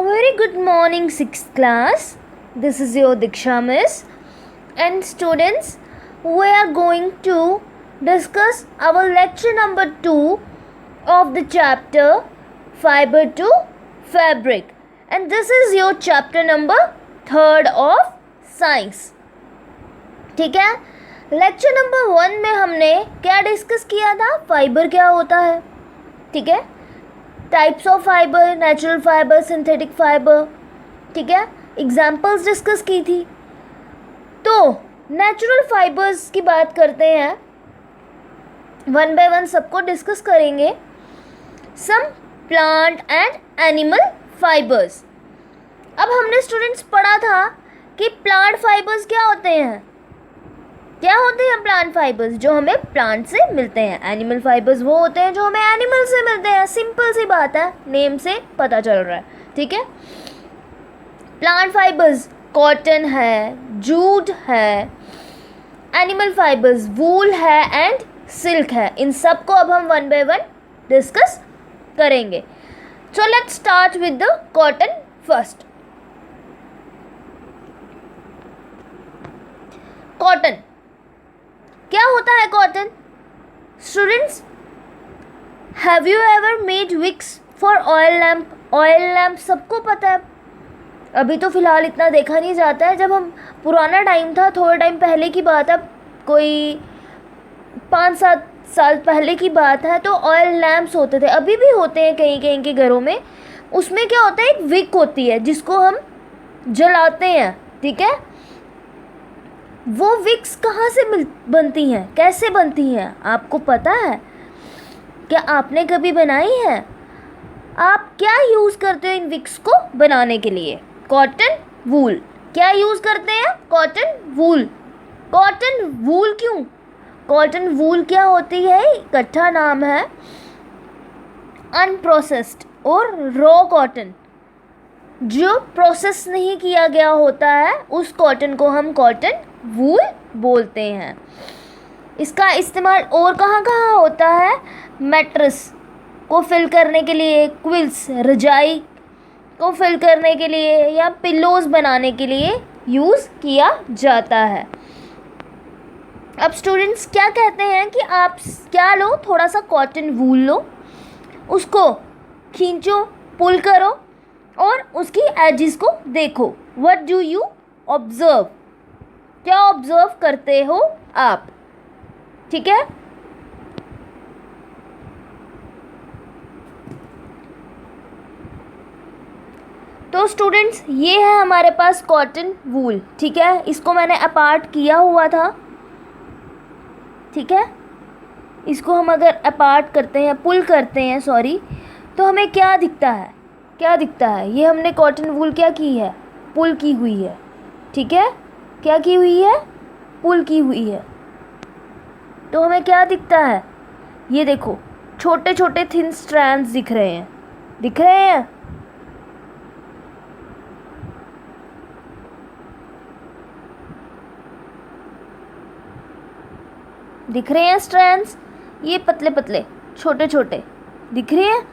A very good morning, 6th class. This is your Diksha Miss. And students, we are going to discuss our lecture number 2 of the chapter Fiber to Fabric. And this is your chapter number 3rd of Science. ठीक है, lecture number 1 में हमने क्या discuss किया था? Fibre क्या होता है, ठीक है, types of fibre, natural fibre, synthetic fibre, ठीक है, एग्जाम्पल्स डिस्कस की थी. तो नेचुरल फाइबर्स की बात करते हैं, वन बाय वन सबको डिस्कस करेंगे. Some plant and animal fibres. अब हमने स्टूडेंट्स पढ़ा था कि प्लांट फाइबर्स क्या होते हैं. क्या होते हैं प्लांट फाइबर्स? जो हमें प्लांट से मिलते हैं. एनिमल फाइबर्स वो होते हैं जो हमें एनिमल से मिलते हैं. सिंपल सी बात है, नेम से पता चल रहा है, ठीक है. प्लांट फाइबर्स कॉटन है, जूट है. एनिमल फाइबर्स वूल है एंड सिल्क है. इन सब को अब हम वन बाय वन डिस्कस करेंगे. So let's start with the cotton first. Cotton क्या होता है? Cotton students, have you ever made wicks for oil lamp? Oil lamp सबको पता है. अभी तो फ़िलहाल इतना देखा नहीं जाता है. जब हम पुराना टाइम था, थोड़े टाइम पहले की बात है, कोई 5-7 साल पहले की बात है, तो ऑयल लैम्प्स होते थे. अभी भी होते हैं कहीं कहीं के घरों में. उसमें क्या होता है, एक विक होती है जिसको हम जलाते हैं, ठीक है. वो विक्स कहाँ से बनती हैं, कैसे बनती हैं, आपको पता है? क्या आपने कभी बनाई है? आप क्या यूज़ करते हो इन विक्स को बनाने के लिए? Cotton wool. क्या यूज़ करते हैं? Cotton wool. कॉटन वूल क्यों? कॉटन वूल क्या होती है? इकट्ठा नाम है अनप्रोसेस्ड और रॉ कॉटन. जो प्रोसेस नहीं किया गया होता है उस कॉटन को हम कॉटन वूल बोलते हैं. इसका इस्तेमाल और कहाँ कहाँ होता है? मैट्रेस को फिल करने के लिए, क्विल्स रजाई को फिल करने के लिए, या पिल्लोज बनाने के लिए यूज़ किया जाता है. अब स्टूडेंट्स क्या कहते हैं कि आप क्या लो, थोड़ा सा कॉटन वूल लो, उसको खींचो, पुल करो और उसकी एजिस को देखो. What do you observe? क्या ऑब्जर्व करते हो आप, ठीक है. तो स्टूडेंट्स, ये है हमारे पास कॉटन वूल, ठीक है. इसको मैंने अपार्ट किया हुआ था, ठीक है. इसको हम अगर अपार्ट करते हैं, पुल करते हैं, सॉरी, तो हमें क्या दिखता है? क्या दिखता है? ये हमने कॉटन वूल क्या की है? पुल की हुई है, ठीक है. क्या की हुई है? पुल की हुई है. तो हमें क्या दिखता है? ये देखो, छोटे छोटे थिन स्ट्रैंड्स दिख रहे हैं. दिख रहे हैं? दिख रहे हैं स्ट्रैंड्स? ये पतले पतले छोटे छोटे दिख रहे हैं.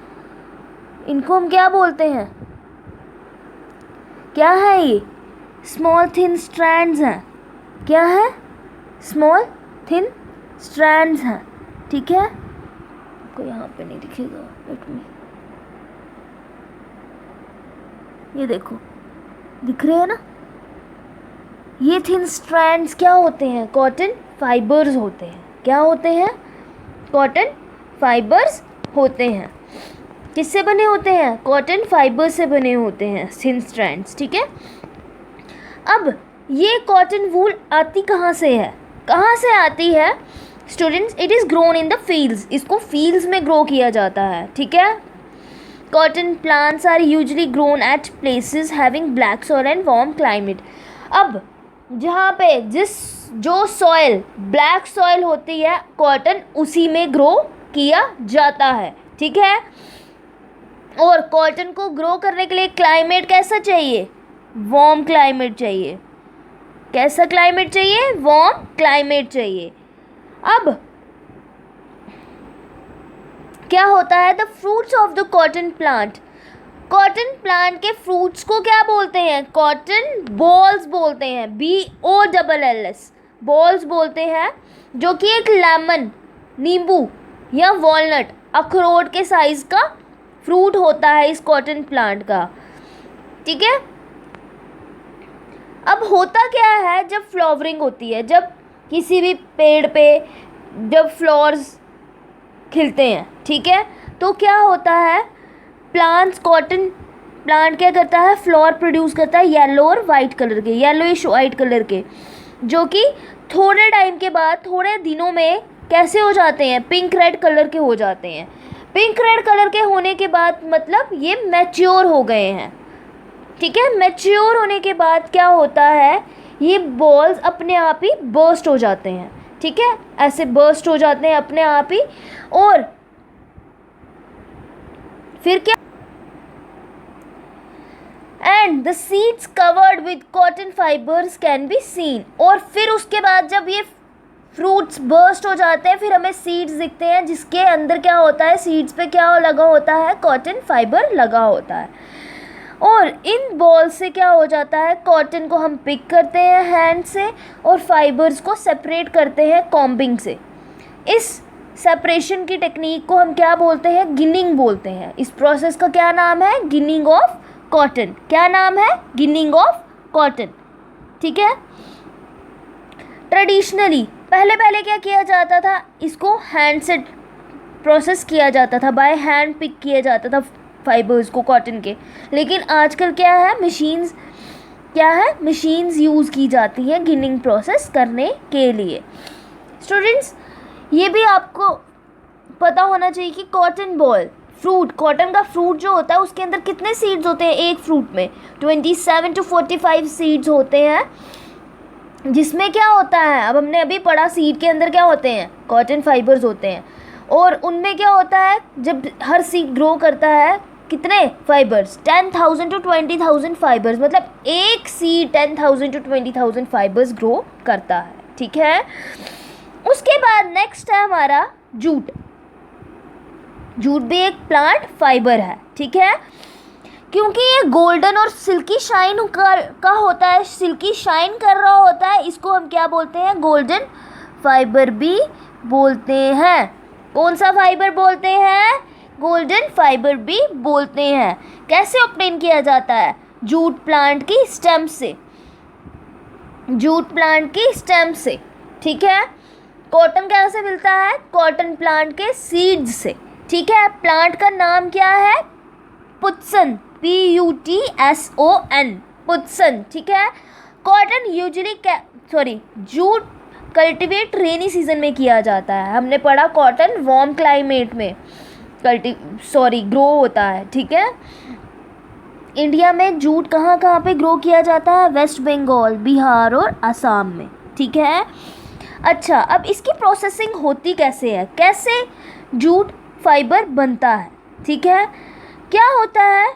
इनको हम क्या बोलते हैं? क्या है ये? स्मॉल थिन स्ट्रैंड्स हैं. क्या है? स्मॉल थिन स्ट्रैंड्स हैं, ठीक है. आपको यहाँ पे नहीं दिखेगा, वेट मी. ये देखो, दिख रहे हैं ना? ये थिन स्ट्रैंड्स क्या होते हैं? कॉटन फाइबर्स होते हैं. क्या होते हैं? कॉटन फाइबर्स होते हैं. किससे बने होते हैं? कॉटन फाइबर से बने होते हैं थिन स्ट्रैंड्स, ठीक है. अब ये कॉटन वूल आती कहाँ से है? कहाँ से आती है students? It is grown in the fields. इसको फील्ड्स में ग्रो किया जाता है, ठीक है. Cotton plants are usually grown at places having black soil and warm climate. अब जहाँ पे जो सॉइल ब्लैक सॉइल होती है, कॉटन उसी में ग्रो किया जाता है, ठीक है. और कॉटन को ग्रो करने के लिए क्लाइमेट कैसा चाहिए? वार्म क्लाइमेट चाहिए. कैसा क्लाइमेट चाहिए? वार्म क्लाइमेट चाहिए. अब क्या होता है? The fruits of the cotton plant cotton plant के फ्रूट्स को क्या बोलते हैं? कॉटन बॉल्स बोलते हैं, BOLLS, बॉल्स बोलते हैं, जो कि एक लेमन, नींबू या वॉलनट, अखरोट के साइज का फ्रूट होता है इस कॉटन प्लांट का। ठीक है। अब होता क्या है जब फ्लावरिंग होती है, जब किसी भी पेड़ पे जब फ्लावर्स खिलते हैं, ठीक है, तो क्या होता है, कॉटन प्लांट क्या करता है, फ्लावर प्रोड्यूस करता है येलो और वाइट कलर के, येलोइश वाइट कलर के, जो कि थोड़े टाइम के बाद, थोड़े दिनों में कैसे हो जाते हैं, पिंक रेड कलर के हो जाते हैं। पिंक रेड कलर के होने के बाद मतलब ये मैच्योर हो गए हैं। ठीक है। मैच्योर होने के बाद क्या होता है, ये बॉल्स अपने आप ही बर्स्ट हो जाते हैं। ठीक है, ऐसे बर्स्ट हो जाते हैं अपने आप ही। और फिर क्या, and the seeds covered with cotton fibres can be seen. और फिर उसके बाद जब ये फ्रूट्स बर्स्ट हो जाते हैं, फिर हमें सीड्स दिखते हैं, जिसके अंदर क्या होता है, सीड्स पे क्या लगा होता है, कॉटन फाइबर लगा होता है। और इन बॉल से क्या हो जाता है, कॉटन को हम पिक करते हैं हैंड से और फाइबर्स को सेपरेट करते हैं कॉम्बिंग से। इस सेपरेशन की टेक्निक को हम क्या बोलते हैं, गिनिंग बोलते हैं। इस प्रोसेस का क्या नाम है, गिनिंग ऑफ कॉटन। क्या नाम है, गिनिंग ऑफ कॉटन। ठीक है। ट्रेडिशनली पहले क्या किया जाता था, इसको हैंड से प्रोसेस किया जाता था, बाय हैंड पिक किया जाता था फाइबर्स को कॉटन के। लेकिन आजकल क्या है, मशीन्स यूज़ की जाती हैं गिनिंग प्रोसेस करने के लिए। स्टूडेंट्स, ये भी आपको पता होना चाहिए कि कॉटन बॉल फ्रूट, कॉटन का फ्रूट जो होता है उसके अंदर कितने सीड्स होते हैं, एक फ्रूट में 27 to 45 सीड्स होते हैं, जिसमें क्या होता है, अब हमने अभी पढ़ा, सीड के अंदर क्या होते हैं, कॉटन फाइबर्स होते हैं। और उनमें क्या होता है, जब हर सीड ग्रो करता है, कितने फाइबर्स, 10,000 to 20,000 फाइबर्स, मतलब एक सीड 10,000 to 20,000 फाइबर्स ग्रो करता है। ठीक है। उसके बाद नेक्स्ट है हमारा जूट। जूट भी एक प्लांट फाइबर है। ठीक है। क्योंकि ये गोल्डन और सिल्की शाइन का होता है, सिल्की शाइन कर रहा होता है, इसको हम क्या बोलते हैं, गोल्डन फाइबर भी बोलते हैं। कौन सा फाइबर बोलते हैं, गोल्डन फाइबर भी बोलते हैं। कैसे ऑब्टेन किया जाता है, जूट प्लांट की स्टेम से, जूट प्लांट की स्टेम से। ठीक है। कॉटन कैसे मिलता है, कॉटन प्लांट के सीड्स से। ठीक है। प्लांट का नाम क्या है, पुत्सन, PUTSON, पुत्सन। ठीक है। Cotton jute cultivate rainy season में किया जाता है। हमने पढ़ा कॉटन वार्म क्लाइमेट में ग्रो होता है। ठीक है। इंडिया में जूट कहाँ कहाँ पे ग्रो किया जाता है, वेस्ट बंगाल, बिहार और असम में। ठीक है। अच्छा, अब इसकी प्रोसेसिंग होती कैसे है, कैसे जूट फाइबर बनता है। ठीक है। क्या होता है,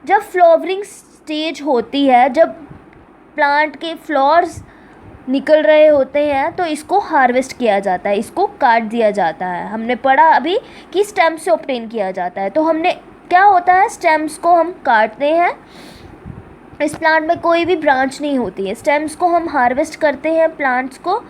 जब फ्लावरिंग स्टेज होती है, जब प्लांट के फ्लावर्स निकल रहे होते हैं, तो इसको हार्वेस्ट किया जाता है, इसको काट दिया जाता है। हमने पढ़ा अभी कि स्टेम से ऑब्टेन किया जाता है। तो हमने क्या होता है, स्टेम्स को हम काटते हैं। इस प्लांट में कोई भी ब्रांच नहीं होती है, स्टेम्स को हम हार्वेस्ट करते हैं। प्लांट्स को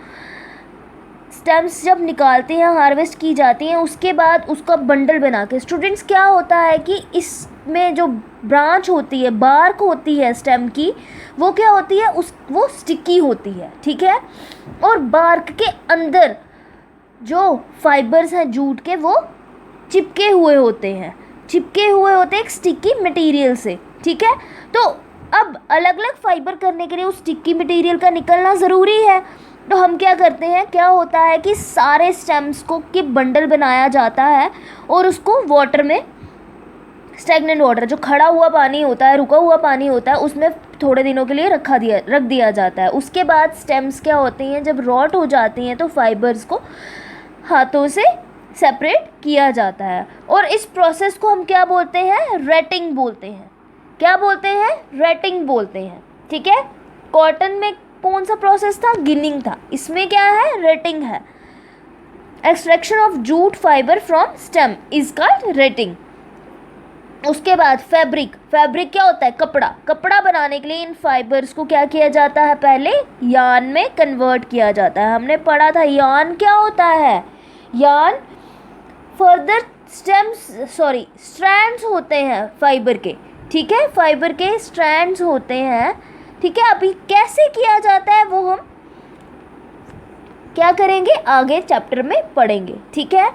स्टेम्स जब निकालते हैं, हार्वेस्ट की जाती हैं, उसके बाद उसका बंडल बना के, स्टूडेंट्स क्या होता है कि इसमें जो ब्रांच होती है, बार्क होती है स्टेम की, वो क्या होती है, वो स्टिकी होती है। ठीक है। और बार्क के अंदर जो फाइबर्स हैं जूट के, वो चिपके हुए होते हैं एक स्टिकी मटेरियल से। ठीक है। तो अब अलग अलग फाइबर करने के लिए उस स्टिकी मटेरियल का निकलना ज़रूरी है। तो हम क्या करते हैं, क्या होता है कि सारे स्टेम्स को के बंडल बनाया जाता है और उसको वाटर में, स्टैग्नेंट वाटर, जो खड़ा हुआ पानी होता है, रुका हुआ पानी होता है, उसमें थोड़े दिनों के लिए रख दिया जाता है। उसके बाद स्टेम्स क्या होती हैं, जब रॉट हो जाती हैं, तो फाइबर्स को हाथों से सेपरेट किया जाता है। और इस प्रोसेस को हम क्या बोलते हैं, रेटिंग बोलते हैं। क्या बोलते हैं, रेटिंग बोलते हैं। ठीक है। कॉटन में कौन सा प्रोसेस था, गिनिंग था, इसमें क्या है, रेटिंग है। Extraction of jute fibre from stem is called rating. उसके बाद फैब्रिक, फैब्रिक क्या होता है? कपड़ा। कपड़ा बनाने के लिए इन फाइबर्स को क्या किया जाता है? पहले यार्न में कन्वर्ट किया जाता है। हमने पढ़ा था यार्न क्या होता है। यार्न फर्दर स्ट्रैंड्स होते हैं फाइबर के, ठीक है, फाइबर के स्ट्रैंड्स होते हैं, ठीक है। अभी कैसे किया जाता है वो हम क्या करेंगे, आगे चैप्टर में पढ़ेंगे, ठीक है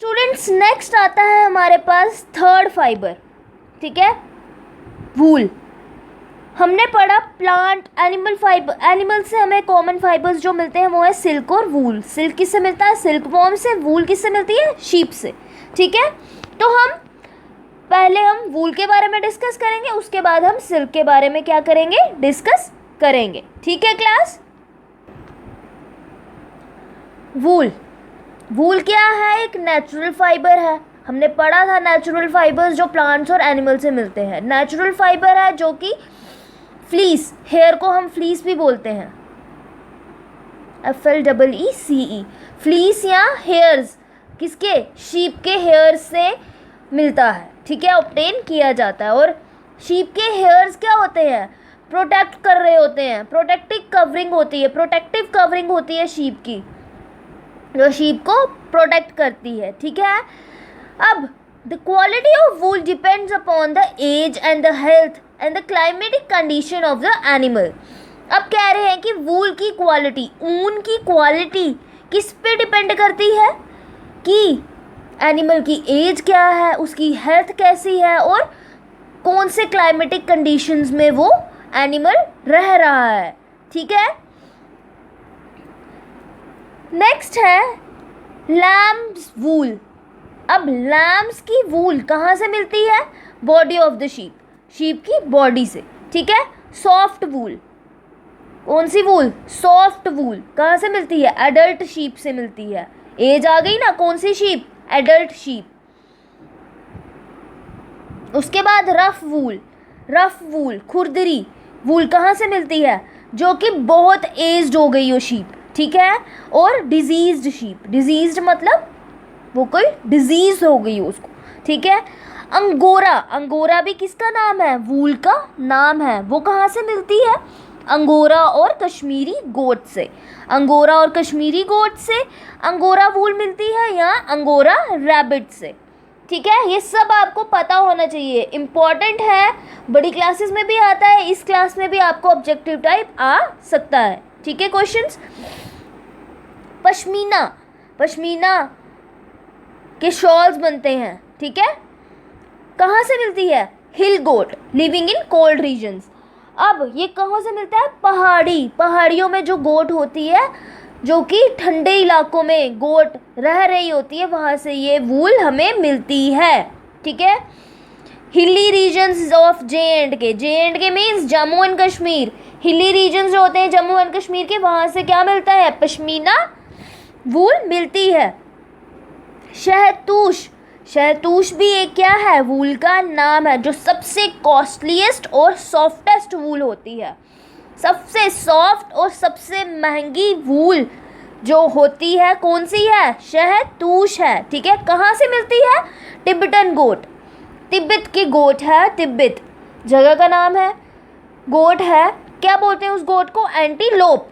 स्टूडेंट्स। नेक्स्ट आता है हमारे पास थर्ड फाइबर, ठीक है, वूल। हमने पढ़ा प्लांट एनिमल फाइबर, एनिमल से हमें कॉमन फाइबर्स जो मिलते हैं वो है सिल्क और वूल। सिल्क किससे मिलता है? सिल्क वॉर्म से। वूल किससे मिलती है? शीप से, ठीक है। तो हम पहले वूल के बारे में डिस्कस करेंगे, उसके बाद हम सिल्क के बारे में क्या करेंगे, डिस्कस करेंगे, ठीक है क्लास। वूल, वूल क्या है? एक नेचुरल फाइबर है। हमने पढ़ा था नेचुरल फाइबर्स जो प्लांट्स और एनिमल से मिलते हैं। नेचुरल फाइबर है जो कि फ्लीस, हेयर को हम फ्लीस भी बोलते हैं, FLEECE, फ्लीस या हेयर्स, किसके? शीप के हेयर से मिलता है, ठीक है, ऑब्टेन किया जाता है। और शीप के हेयर्स क्या होते हैं? प्रोटेक्ट कर रहे होते हैं, प्रोटेक्टिव कवरिंग होती है, प्रोटेक्टिव कवरिंग होती है शीप की, जो शीप को प्रोटेक्ट करती है, ठीक है। अब the quality of wool depends upon the age and the health and the climatic condition of the animal. अब कह रहे हैं कि वूल की क्वालिटी, ऊन की क्वालिटी किस पे डिपेंड करती है? कि एनिमल की एज क्या है, उसकी हेल्थ कैसी है, और कौन से क्लाइमेटिक कंडीशंस में वो एनिमल रह रहा है, ठीक है। नेक्स्ट है लैम्स वूल। अब लैम्स की वूल कहाँ से मिलती है? Body of the sheep, sheep की बॉडी से, ठीक है। सॉफ्ट वूल, कौन सी वूल? सॉफ्ट वूल कहाँ से मिलती है? एडल्ट शीप से मिलती है। एज आ गई ना, कौन सी शीप? Adult sheep. उसके बाद रफ वूल, रफ वूल, खुरदरी वूल कहाँ से मिलती है? जो कि बहुत एज्ड हो गई हो शीप, ठीक है। और डिजीज्ड शीप, डिजीज्ड मतलब वो कोई डिजीज हो गई हो उसको, ठीक है। अंगोरा, अंगोरा भी किसका नाम है? वूल का नाम है। वो कहाँ से मिलती है? अंगोरा और कश्मीरी गोट से, अंगोरा और कश्मीरी गोट से अंगोरा वूल मिलती है, या अंगोरा रैबिट से, ठीक है। ये सब आपको पता होना चाहिए, इम्पॉर्टेंट है, बड़ी क्लासेस में भी आता है, इस क्लास में भी आपको ऑब्जेक्टिव टाइप आ सकता है, ठीक है। क्वेश्चंस, पश्मीना, पश्मीना के शॉल्स बनते हैं, ठीक है। कहाँ से मिलती है? हिल गोट लिविंग इन कोल्ड रीजन्स। अब ये कहाँ से मिलता है? पहाड़ियों में जो गोट होती है, जो कि ठंडे इलाकों में गोट रह रही होती है, वहाँ से ये वूल हमें मिलती है, ठीक है। Hilly regions of J&K, J&K means Jammu and Kashmir. Hilly regions जो होते हैं जम्मू एंड कश्मीर के, वहाँ से क्या मिलता है? पश्मीना वूल मिलती है। शहतूश, शहतूश भी एक क्या है? वूल का नाम है, जो सबसे कॉस्टलीस्ट और सॉफ्टेस्ट वूल होती है। सबसे सॉफ्ट और सबसे महंगी वूल जो होती है कौन सी है? शहतूश है, ठीक है। कहाँ से मिलती है? तिब्बतन गोट, तिब्बत की गोट है, तिब्बत जगह का नाम है, गोट है। क्या बोलते हैं उस गोट को? एंटीलोप,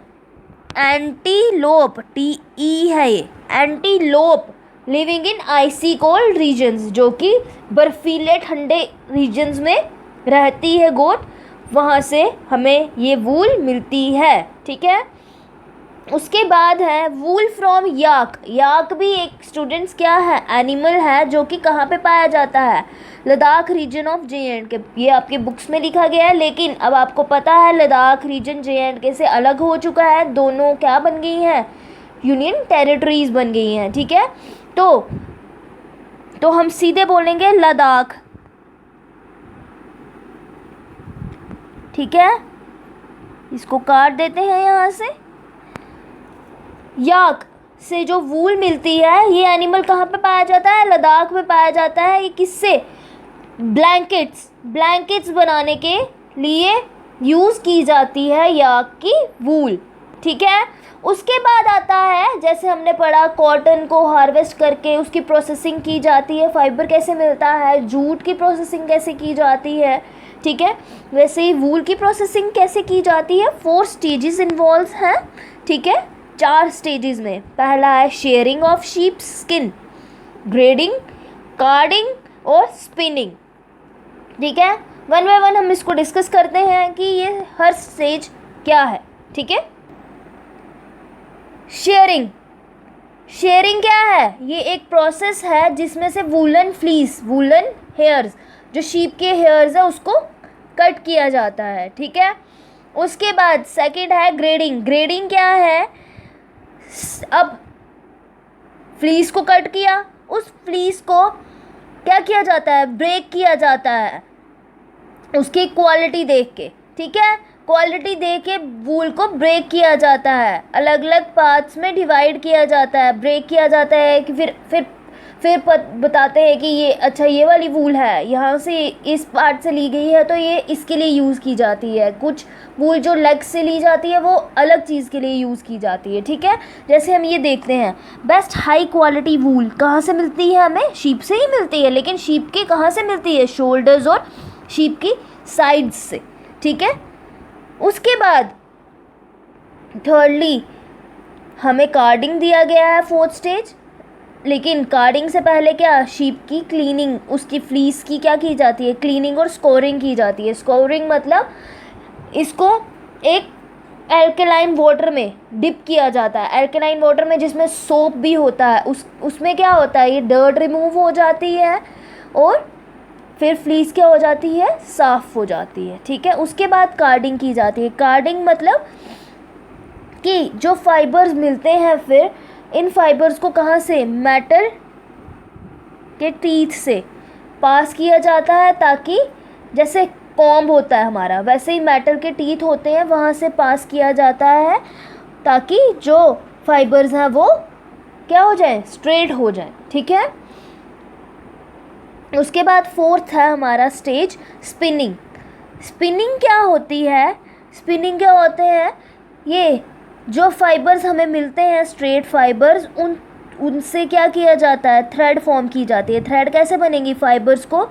एंटीलोप, TE है ये, antelope living in icy cold regions, जो कि बर्फीले ठंडे रीजन्स में रहती है गोट, वहाँ से हमें ये वूल मिलती है, ठीक है। उसके बाद है वूल फ्रॉम याक। याक भी एक स्टूडेंट्स क्या है? एनिमल है, जो कि कहाँ पे पाया जाता है? Ladakh region of J&K। ये आपके बुक्स में लिखा गया है, लेकिन अब आपको पता है लद्दाख रीजन J&K से अलग हो चुका है, दोनों क्या बन गई हैं? यूनियन टेरिटरीज बन गई हैं, ठीक है। तो हम सीधे बोलेंगे लद्दाख, ठीक है। इसको काट देते हैं यहाँ से। याक से जो वूल मिलती है, ये एनिमल कहाँ पे पाया जाता है? लद्दाख में पाया जाता है। ये किससे? ब्लैंकेट्स, ब्लैंकेट्स बनाने के लिए यूज़ की जाती है याक की वूल, ठीक है। उसके बाद आता है, जैसे हमने पढ़ा, कॉटन को हार्वेस्ट करके उसकी प्रोसेसिंग की जाती है, फाइबर कैसे मिलता है, जूट की प्रोसेसिंग कैसे की जाती है, ठीक है। वैसे ही वूल की प्रोसेसिंग कैसे की जाती है। 4 स्टेजेस इन्वॉल्व हैं, ठीक है, 4 स्टेजेस में। पहला है sharing of sheep skin, grading, carding और स्पिनिंग, ठीक है। वन बाय वन हम इसको डिस्कस करते हैं कि ये हर स्टेज क्या है, ठीक है। शेयरिंग, शेयरिंग क्या है? ये एक प्रोसेस है जिसमें से वूलन फ्लीस, वूलन हेयर्स, जो शीप के हेयर्स है उसको कट किया जाता है, ठीक है। उसके बाद सेकंड है ग्रेडिंग। ग्रेडिंग क्या है? अब फ्लीस को कट किया, उस फ्लीस को क्या किया जाता है? ब्रेक किया जाता है उसकी क्वालिटी देख के, ठीक है। क्वालिटी देख के वूल को ब्रेक किया जाता है, अलग अलग पार्ट्स में डिवाइड किया जाता है, ब्रेक किया जाता है कि फिर बताते हैं कि ये अच्छा ये वाली वूल है, यहाँ से इस पार्ट से ली गई है तो ये इसके लिए यूज़ की जाती है। कुछ वूल जो लेग से ली जाती है वो अलग चीज़ के लिए यूज़ की जाती है, ठीक है। जैसे हम ये देखते हैं, बेस्ट हाई क्वालिटी वूल कहाँ से मिलती है? हमें शीप से ही मिलती है, लेकिन शीप के कहाँ से मिलती है? शोल्डर्स और शीप की साइड्स से, ठीक है। उसके बाद थर्डली हमें कार्डिंग दिया गया है, 4th स्टेज। लेकिन कार्डिंग से पहले क्या? शीप की क्लीनिंग, उसकी फ्लीस की क्या की जाती है? क्लीनिंग और स्कोरिंग की जाती है। स्कोरिंग मतलब इसको एक एल्कलाइन वाटर में डिप किया जाता है, एल्कलाइन वाटर में जिसमें सोप भी होता है। उसमें क्या होता है? ये डर्ट रिमूव हो जाती है और फिर फ्लीस क्या हो जाती है? साफ़ हो जाती है, ठीक है। उसके बाद कार्डिंग की जाती है। कार्डिंग मतलब कि जो फाइबर्स मिलते हैं, फिर इन फाइबर्स को कहाँ से? मेटल के टीथ से पास किया जाता है, ताकि जैसे कॉम्ब होता है हमारा, वैसे ही मेटल के टीथ होते हैं, वहाँ से पास किया जाता है ताकि जो फाइबर्स हैं वो क्या हो जाए? स्ट्रेट हो जाए, ठीक है। उसके बाद 4th है हमारा स्टेज स्पिनिंग। स्पिनिंग क्या होती है? स्पिनिंग क्या होते हैं? ये जो फाइबर्स हमें मिलते हैं, स्ट्रेट फाइबर्स, उनसे क्या किया जाता है? थ्रेड फॉर्म की जाती है। थ्रेड कैसे बनेगी? फाइबर्स को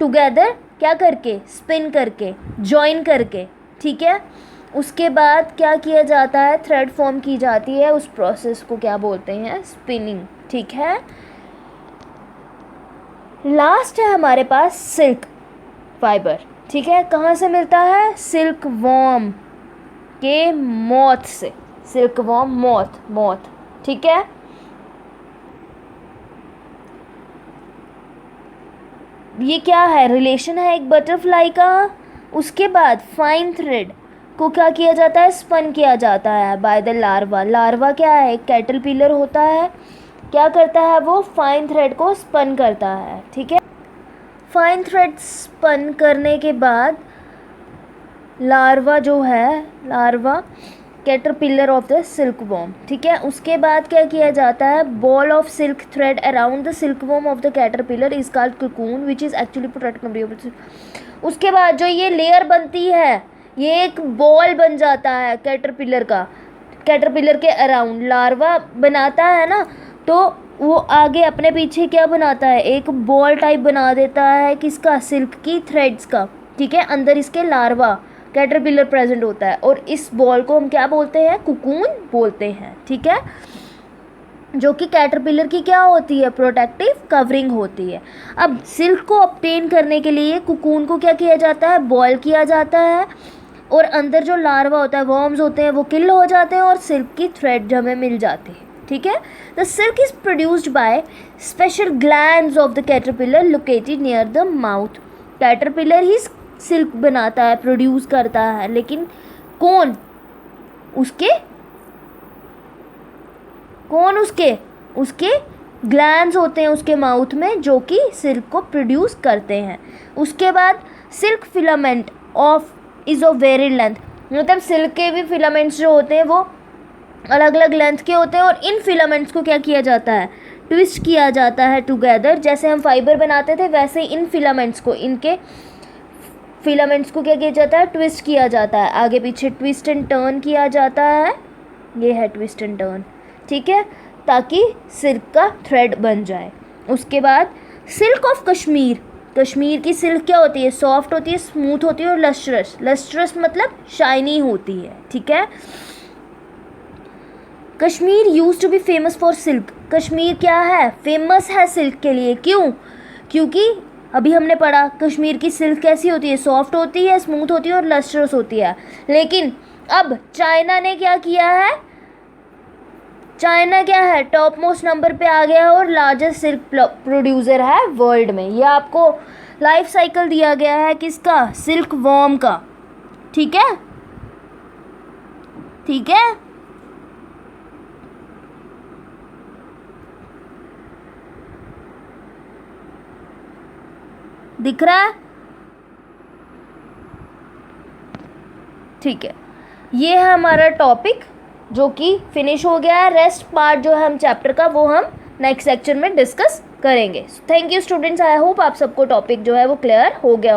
टुगेदर क्या करके? स्पिन करके, जॉइन करके, ठीक है। उसके बाद क्या किया जाता है? थ्रेड फॉर्म की जाती है। उस प्रोसेस को क्या बोलते हैं? स्पिनिंग, ठीक है। लास्ट है हमारे पास सिल्क फाइबर, ठीक है। कहाँ से मिलता है? सिल्क वॉर्म के मॉथ से, सिल्क वॉर्म मॉथ, ठीक है। ये क्या है? रिलेशन है एक बटरफ्लाई का। उसके बाद फाइन थ्रेड को क्या किया जाता है? स्पन किया जाता है बाय द लार्वा। लार्वा क्या है? एक कैटरपिलर होता है, क्या करता है वो? फाइन थ्रेड को स्पन करता है, ठीक है। फाइन थ्रेड स्पन करने के बाद लार्वा जो है, larva caterpillar of the silk worm, ठीक है। उसके बाद क्या किया जाता है? Ball of silk thread around the silk worm of the caterpillar is called cocoon which is actually protect. उसके बाद जो ये लेयर बनती है, ये एक बॉल बन जाता है कैटरपिलर का, कैटरपिलर के अराउंड लार्वा बनाता है ना, तो वो आगे अपने पीछे क्या बनाता है? एक बॉल टाइप बना देता है, किसका? सिल्क की थ्रेड्स का, ठीक है। अंदर इसके लार्वा कैटरपिलर प्रेजेंट होता है, और इस बॉल को हम क्या बोलते हैं? कुकून बोलते हैं, ठीक है। जो कि कैटरपिलर की क्या होती है? प्रोटेक्टिव कवरिंग होती है। अब सिल्क को ऑब्टेन करने के लिए कुकून को क्या किया जाता है? बॉयल किया जाता है, और अंदर जो लार्वा होता है, वर्म्स होते हैं, वो किल हो जाते हैं और सिल्क की थ्रेड हमें मिल जाती है, ठीक है। The silk is produced by special glands of the caterpillar located near the mouth. Caterpillar he silk बनाता है, प्रोड्यूस करता है, लेकिन कौन? उसके ग्लैंड्स होते हैं उसके माउथ में, जो कि सिल्क को प्रोड्यूस करते हैं। उसके बाद silk filament of is of very length, मतलब सिल्क के भी फिलामेंट्स जो होते हैं वो अलग अलग लेंथ के होते हैं, और इन फिलामेंट्स को क्या किया जाता है? ट्विस्ट किया जाता है टुगेदर। जैसे हम फाइबर बनाते थे, वैसे इन फिलामेंट्स को क्या किया जाता है? ट्विस्ट किया जाता है, आगे पीछे ट्विस्ट एंड टर्न किया जाता है, ये है ट्विस्ट एंड टर्न, ठीक है, ताकि सिल्क का थ्रेड बन जाए। उसके बाद सिल्क ऑफ कश्मीर, कश्मीर की सिल्क क्या होती है, सॉफ्ट होती है, स्मूथ होती है और लस्ट्रस, लस्ट्रस मतलब शाइनी होती है, ठीक है। Kashmir used to be famous for silk, Kashmir क्या है, फेमस है सिल्क के लिए, क्यों, क्योंकि अभी हमने पढ़ा कश्मीर की सिल्क कैसी होती है, सॉफ्ट होती है, स्मूथ होती है और लस्ट्रस होती है। लेकिन अब चाइना ने क्या किया है, चाइना क्या है, टॉप मोस्ट नंबर पे आ गया है और लार्जेस्ट सिल्क प्रोड्यूसर है वर्ल्ड में। ये आपको लाइफ साइकिल दिया गया है किसका, सिल्क वॉर्म का, ठीक है, ठीक है। दिख रहा है, ठीक है। ये है हमारा टॉपिक जो कि फिनिश हो गया है। रेस्ट पार्ट जो है हम चैप्टर का वो हम नेक्स्ट लेक्चर में डिस्कस करेंगे। Thank you students, I hope आप सबको टॉपिक जो है वो क्लियर हो गया।